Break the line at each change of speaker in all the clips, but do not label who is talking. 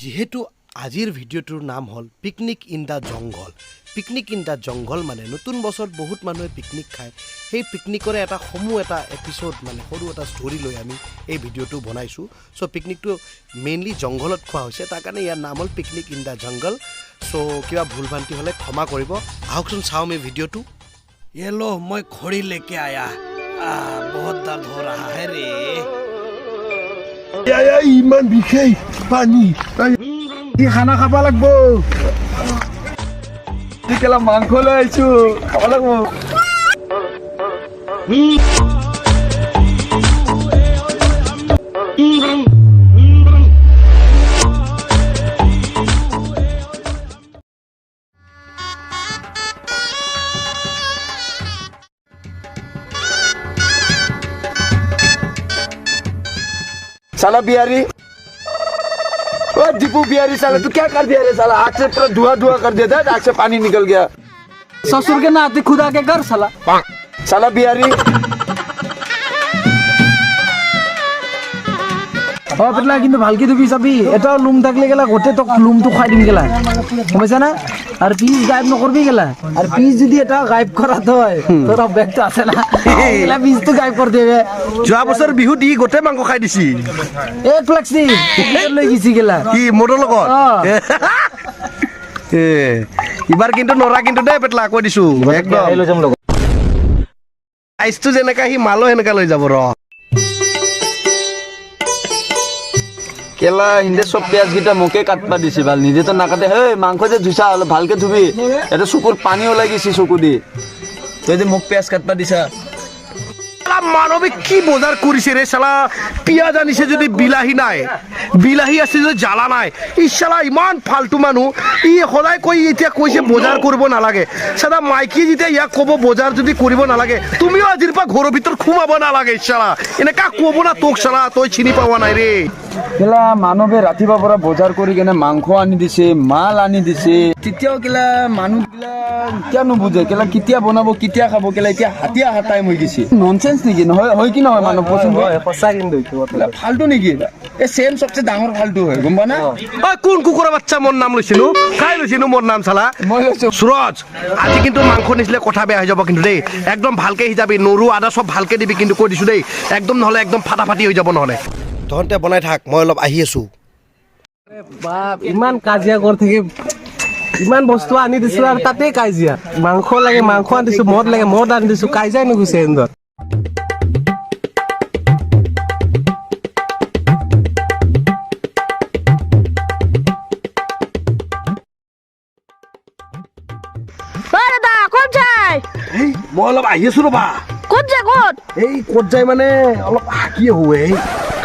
যেহেতু আজিৰ ভিডিঅ'টোৰ নাম হ'ল পিকনিক ইন দ্য জংঘল। পিকনিক ইন দ্য জংঘল মানে নতুন বছৰত বহুত মানুহে পিকনিক খায়। সেই পিকনিকৰে এটা সমূহ এটা এপিছ'ড মানে সৰু এটা ষ্টৰী লৈ আমি এই ভিডিঅ'টো বনাইছোঁ। চ' পিকনিকটো মেইনলি জংঘলত খোৱা হৈছে, তাৰ কাৰণে ইয়াৰ নাম হ'ল পিকনিক ইন দ্য জংঘল। চ' কিবা ভুল ভ্ৰান্তি হ'লে ক্ষমা কৰিব। আহকচোন চাওঁ এই ভিডিঅ'টো। ये लो मैं घोड़ी लेके आया, बहुत दर्द हो रहा है रे।
ইমান বিষাই পানী খানা খাব লাগব। কেলা মাংস লৈ আহিছো, খাব লাগব। साला बिहारी, ओ दीपू बिहारी, साला तू क्या कर दिया रे? साला आग से पूरा धुआं धुआं कर दिया था, आग से पानी निकल गया।
ससुर के नाते खुदा के घर साला।
साला बिहारी
পেটলা কিন্তু ভালকে ধুবি চাবি, এটাও লুম থাকলে গেলা গোটে তোক লুমটো খাই দিম গেলা, বুঝছ না? আর পিস গায়েব নকরবি গেলা, আর পিস যদি এটা গায়েব করা হয় তোর ব্যাগটা আছে না, এলা পিস তো গায়েব করে দেবে।
যোৱা বছৰ বিহুত ই গোটেই মাংস খাই দিছি।
এক ফ্লেক্সি লৈ গেছি গেলা
কি মোৰৰ লগত ইবাৰ কিন্তু নৰা কিন্তু দেই পেটলা কৈ দিছো একদম। আইচটো যেনেকা সি মালো সেনেকা লৈ যাব ৰ।
কেলা হিন্দে সব পেঁয়াজ গিটা মোকে কাটবা দিছি, ভাল নিজে তো নাকাটে। হে মাংস যে ধুইছা অলপ ভালকে ধুবি, এটা চকুর পানী ওলাই গেছি চকু দি, তই যে মোক পেঁয়াজ কাটবা দিছা।
মানৱিক কি বজাৰ কৰিছে ৰে চালা। পিঁয়াজ আনিছে যদি বিলাহী নাই, বিলাহী আছে যদি জ্বালা নাই। ই চালা ইমান ফাল্টু মানুহ। ই সদায় কৈ এতিয়া কৈছে বজাৰ কৰিব নালাগে। চালা মাইকী যেতিয়া ইয়াক ক'ব বজাৰ যদি কৰিব নালাগে, তুমিও আজিৰ পৰা ঘৰৰ ভিতৰত সোমাব নালাগে। চালা এনেকা ক'ব না তোক, চালা তই চিনি পোৱা নাই ৰে।
কেলা মানৱে ৰাতিপুৱাৰ পৰা বজাৰ কৰি কেনে মাংস আনি দিছে, মাল আনি দিছে, তেতিয়াও কেলা মানুহ কেলা কিয় নুবুজে, কেলা কেতিয়া বনাব কেতিয়া খাব, কেলা এতিয়া হাতিয়া হাতাই হৈ গৈছে। ননচেন্স নেকি? নহয় হয় কি নহয় মানুহ পচন্দ
সঁচা কিন্তু
ফাল্টু নেকি? এই চেম সবচে ডাঙৰ ফাল্টু হয়, গম পা না?
কোন কুকুৰৰ বাচ্চা মোৰ নাম লৈছিলো, খাই লৈছিলো মোৰ নাম চালা।
মই লৈছো
সুৰজ, আজি কিন্তু মাংস নিছিলে কথা বেয়া হৈ যাব কিন্তু দেই। একদম ভালকে সিজাবি, নৰু আদা চব ভালকে দিবি কিন্তু কৈ দিছো দেই। একদম নহ'লে একদম ফাটাফাটি হৈ যাব নহ'লে।
তহঁতে বনাই থাক, মই অলপ আহি আছোঁ।
বাপ ইমান কাজিয়া কৰি থাকি ইমান বস্তু আনি দিছো আৰু তাতে কাজিয়া। মাংস লাগে মাংস আনি দিছো, মদ লাগে মদ আনি দিছো, কাজিয়াই নুগুছে এন্দৰ।
মই অলপ আহি আছো ৰবা।
ক'ত যায় ক'ত?
এই ক'ত যায় মানে অলপ হাকি আহো। এই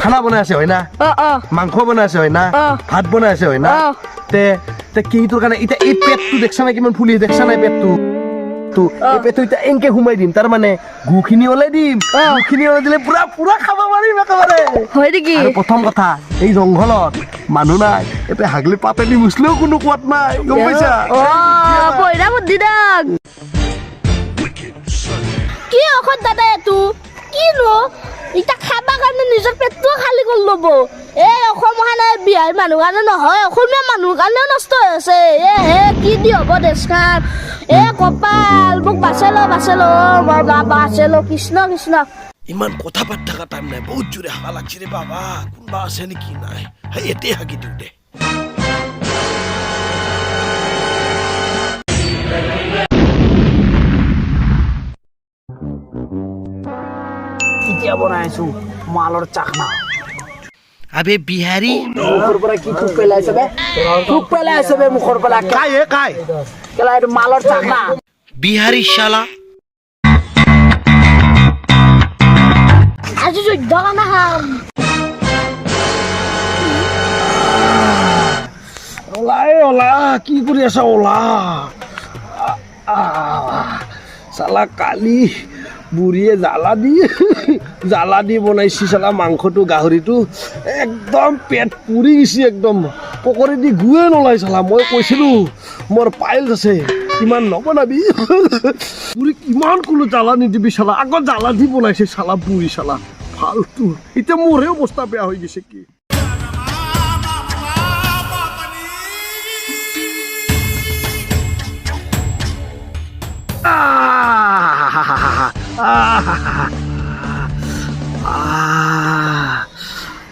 খানা বনাই আছে হয় না, মাংস বনাই আছে হয় না, ভাত বনাই আছে হয় না। তে কিটোৰ কাৰণে এতিয়া এই পেটটো দেখছা নাই কিমান ফুলি, দেখছা নাই পেটটো? এই পেটটো এতিয়া এনেকে সোমাই দিম, তাৰ মানে গুখিনি ওলাই দিম। গুখিনি ওলাই দিলে পুৰা পুৰা খাব পাৰিম একেবাৰে।
হয় নেকি?
আৰু প্ৰথম কথা, এই জংঘলত মানুহ নাই, এতিয়া হাগলি পাতেদি মুচলেও কোনো কোৱাত নাই, গম পাইছা?
পইৰা বুদ্ধি দাগ। কি ঔষধ দাদা এইটো? কিনো এতিয়া খাবা কাৰণে নিজৰ পেটটো খালী কৰি ল'ব। এই অসম খানে বিহাৰী মানুহ কাৰণে নহয়, অসমীয়া মানুহৰ কাৰণেও নষ্ট হৈ আছে। হে কি দি হ'ব দেশখন? কপাল মোক বাচাই ল, বাচাই ল, বাচাই ল, কৃষ্ণ কৃষ্ণ।
ইমান কথা পাতি থকা টাইম নাই, বহুত জোৰে হাগা লাগছে ৰে বাবা। কোনোবা আছে নেকি? নাই, সেই এতে হাগি দিওঁ দে।
এতিয়া বনাই আছো মালৰ চাখনা।
আবে বিহাৰী,
মুখৰ পৰা কি থুক পেলাইছে বে? থুক পেলাইছে বে মুখৰ পৰা।
কাই হে কাই?
কেলা এইটো মালৰ চাখনা।
বিহাৰী শালা।
আজি যুদ্ধ কাৰণে খাম।
ওলা ওলা, কি কৰি আছা ওলা? চালা কালি বুঢ়ীয়ে জ্বালা দি বনাইছি চালা মাংসটো, গাহৰিটো একদম পেট পুৰি গৈছে, একদম পকৰি দি গুৱে নলাই চালা। মই কৈছিলো মোৰ পাইলছ আছে, ইমান নবনাবি। পুৰি কিমান কোনো জ্বালা নিদিবি চালা, আগত জ্বালা দি বনাইছে চালা পুৰি চালা। ফালতু, এতিয়া মোৰহে অৱস্থা বেয়া হৈ গৈছে কি।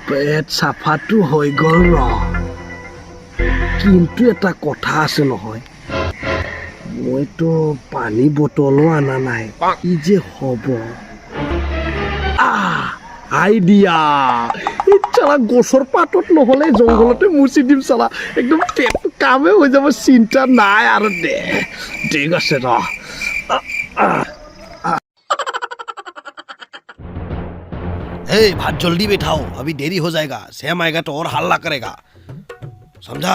পেট চাফাটো হৈ গ'ল ৰ কিন্তু এটা কথা আছে নহয় মইতো পানী বটলো আনা নাই কি যে হ'ব আইডিয়া চালা গছৰ পাতত নহ'লে জংঘলতে মুচি দিম চালা একদম পেট কামে হৈ যাব চিন্তা নাই আৰু দে ঠিক আছে ৰ
ए भात जल्दी बैठाओ अभी देरी हो जाएगा सैम आएगा तो और हल्ला करेगा समझा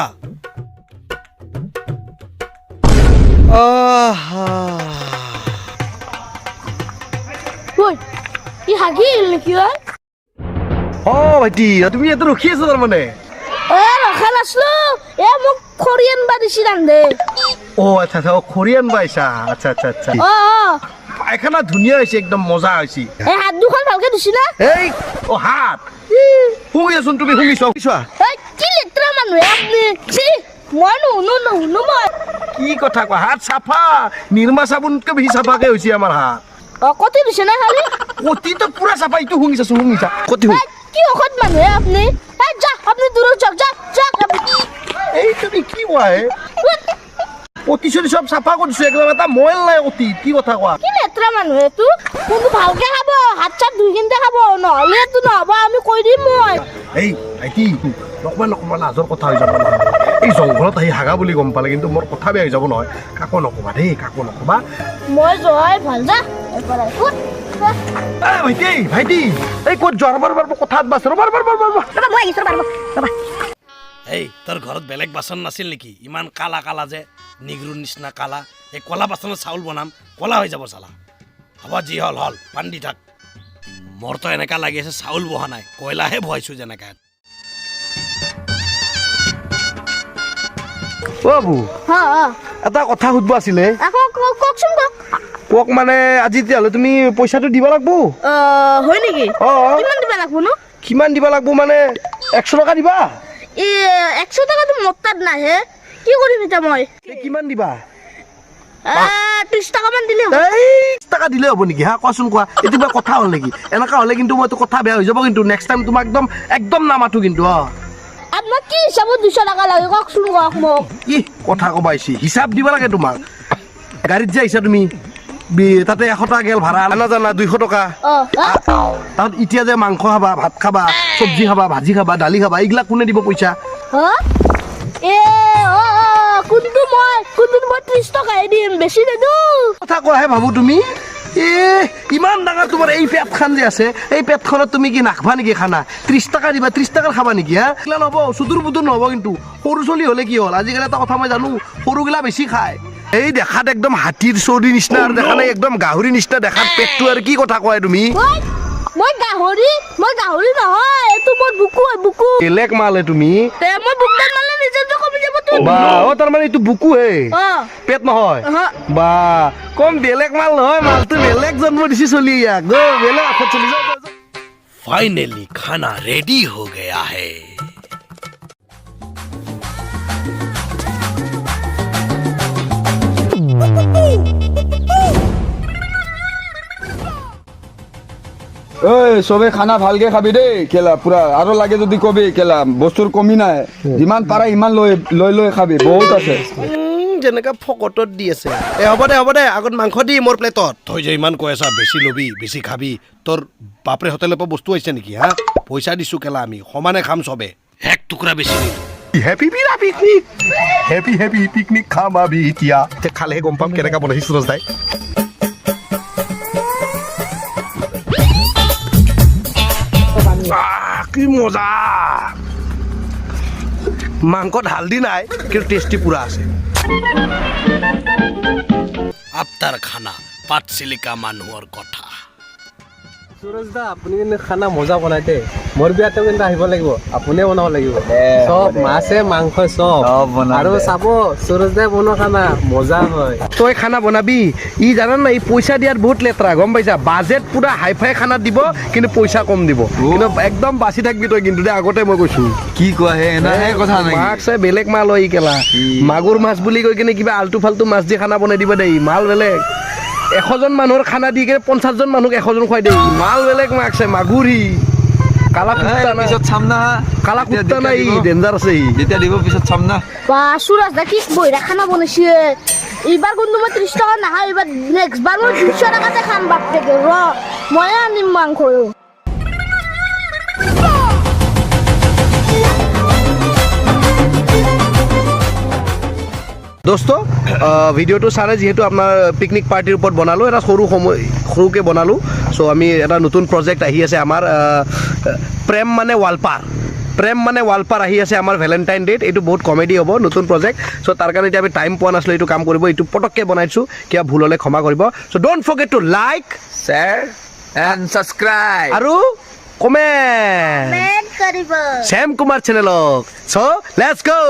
ঐ ই হাগিল নেকি ঐ
ভাইটি তুমি ইয়াতে ৰখি আছা তাৰমানে
ৰখা নাছিলো মোক খৰি আনবা দিছি ৰান্ধে
আচ্ছা আচ্ছা কোৰিয়ান পাইছা আচ্ছা আচ্ছা আচ্ছা পায়খানা ধুনীয়া হৈছে একদম মজা হৈছে
হাত দুখন ভালকে দিছি না
এই হাত শুই আছোন তুমি শুনিছ
কি লেতেৰা মানুহ আপুনি মই নুশুনো মই
কি কথা কোৱা হাত চাফা নিৰ্মা চাবোনতকৈ বেছি চাফাকে হৈছে আমাৰ হাত
কতি দিছে না খালি
কতিটো পুৰা চাফা ইটো শুনিছা কতি
কি অসৎ মানুহ আপুনি যা আপুনি দূৰত যাওক যাওক
এই তুমি কি কোৱা অতি চতি চব চাফা কৰিছো একদম এটা মইল নাই অতি কি কথা কোৱা
কি লেতেৰা মানুহ এইটো কিন্তু ভালকে খাব হাত চাত ধুই কিনে খাব নহ'লে এইটো নহ'ব আমি কৈ দিম মই
এই ভাইটি অকণমান লাজৰ কথা হৈ যাব নহয় এই জংঘলত আহি হাগা বুলি গম পালে কিন্তু মোৰ কথা বেয়া হৈ যাব নহয় কাকো নকবা দেই কাকো নকবা
মই যোৱাই ভাল যা
ভাইটি এই ক'ত যোৱাৰ কথাত বাছ ৰবা
মই আহিছো ৰবা
এই তোৰ ঘৰত বেলেগ বাচন নাছিল নেকি ইমান কালা কালা যে নিগৰুৰ নিচিনা কালা এই কলা বাচনত চাউল বনাম কলা হৈ যাব চালা হ'ব যি হল পানী দি থাক মোৰতো এনেকা লাগি আছে চাউল বহা নাই কয়লাহে বহাইছো যেনেকা
বাবু এটা কথা সুধিব আছিলে
কওকচোন
কওক মানে আজি তেতিয়াহ'লে তুমি পইচাটো দিব লাগিব
হয় নেকি কিমান দিব লাগিব নো
কিমান দিব লাগিব মানে 100 টকা দিবা
100 টকাটো মোৰ তাত নাহে কি কৰিম এতিয়া মই
কিমান দিবা
30 টকামান দিলে হ'ব
30 টকা দিলে হ'ব নেকি কোৱাচোন কোৱা এতিয়া কথা হ'ল নেকি এনেকা হ'লে কিন্তু মইতো কথা বেয়া হৈ যাব কিন্তু নেক্সট টাইম তোমাক একদম নামাতো কিন্তু
আপোনাক কি হিচাপত 200 টকা লাগে কওকচোন কওক মোক
কি কথা ক'বা আহিছে হিচাপ দিব লাগে তোমাক গাড়ীত যে আহিছা তুমি তাতে 100 টকা গেল ভাড়া নাজানা 200 টকা তাত এতিয়া যে মাংস খাবা ভাত খাবা চব্জি খাবা ভাজি খাবা দালি খাবা এইগিলা কোনে দিব পইচা
কোনটো মই 30 টকাই দিম বেছি নিদো
কথা কোৱাহে ভাবো তুমি ইমান ডাঙৰ তোমাৰ এই পেটখন যে আছে এই পেটখনত তুমি কি নাখাবা নেকি খানা 30 টকা দিবা 30 টকাৰ খাবা নেকি এইগিলা নহ'ব চুতুৰ পুতুৰ নহ'ব কিন্তু সৰু চলি হ'লে কি হ'ল আজিকালি এটা কথা মই জানো সৰুগিলা বেছি খায় এই দেখাত একদম হাতীৰ চৌৰি নিচিনা আৰু দেখা নাই একদম গাহৰি নিচিনা দেখাত পেটটো আৰু কি কথা কয় তুমি
মই গাহৰি নহয় এইটো মোৰ বুকু
বেলেগ মালে তুমি
মই বুকদান মালে নিজে কমি যাব তো
বা তাৰমানে এইটো বুকু হে পেট নহয় বা কম বেলেগ মাল নহয় মালটো বেলেগ জন্ম দিছি চলি ইয়াক বেলেগ আখত চলি যাও
फाइनली खाना रेडी हो गया है
চবে খানা ভালকে খাবি দেই কেলা পুৰা আৰু লাগে যদি কবি কেলা বস্তুৰ কমি নাই যিমান পাৰা ইমান লৈ খাবি বহুত আছে
যেনেকা ফকটত দি আছে হ'ব দে আগত মাংস দি মোৰ প্লেটত তই যে ইমান কৈ আছা বেছি লবি বেছি খাবি তোৰ বাপৰে হোটেলৰ পৰা বস্তু আহিছে নেকি পইচা দিছো কেলা আমি সমানে খাম চবে এক টুকুৰা বেছি
হেপি পিকনিক খাম আমি এতিয়া খালেহে গম পাম কেনেকা বনাইছে সুৰজ দাই কি মজা মাংসত হালদি নাই কিন্তু টেষ্টি পুৰা আছে
আপ্তাৰ খানা পাতচিলিকা মানুহৰ কথা
সুৰজ দা আপুনি কিন্তু খানা মজা বনাই দে মোৰ বিয়াতো কিন্তু আহিব লাগিব আপুনিয়ে বনাব লাগিব চব মাছে মাংস চব আৰু চাব সুৰজ দাই বনোৱা খানা মজা হয়
তই খানা বনাবি ই জানা না ই পইচা দিয়াত বহুত লেতেৰা গম পাইছা বাজেট পুৰা হাই ফাই খানা দিব কিন্তু পইচা কম দিব কিন্তু একদম বাচি থাকবি তই কিন্তু দে আগতে মই কৈছো
কি কোৱা হে এনাহে কথা নাই
মাছ বেলেগ মাল হয় কেলা মাগুৰ মাছ বুলি কৈ কিনে কিবা আলটু ফালটু মাছ দি খানা বনাই দিব দেই মাল বেলেগ 100জন মানুহৰ খানা দি কিনে 50জন মানুহক 100জন খুৱাই দিয়ে মাল বেলেগ মাগছে মাগুৰি কালা কুত্তা না
পিছত চাম না
কালা কুত্তা নাই ডেঞ্জাৰ আছে ই
যেতিয়া দিব পিছত চাম না
বা সুরাজ দা কি বইরা খানা বনেছে এইবার কিন্তু মই 30 টাকা না এবার নেক্সট বার মই 200 টাকাতে খাম বাপ থেকে র মই আনিম মাংস
দোস্ত ভিডিঅ'টো চালে যিহেতু আপোনাৰ পিকনিক পাৰ্টিৰ ওপৰত বনালোঁ এটা সৰুকৈ বনালোঁ চ' আমি এটা নতুন প্ৰজেক্ট আহি আছে আমাৰ প্ৰেম মানে ৱালপাৰ আহি আছে আমাৰ ভেলেণ্টাইন ডে'ত এইটো বহুত কমেডি হ'ব নতুন প্ৰজেক্ট চ' তাৰ কাৰণে এতিয়া আমি টাইম পোৱা নাছিলোঁ এইটো কাম কৰিব এইটো পটককৈ বনাইছোঁ কিবা ভুল হ'লে ক্ষমা কৰিব so' don't forget to like
share and subscribe
আৰু কমেণ্ট
মেন কৰিব
শ্যাম কুমাৰ চেনেলক চ' লেটছ গো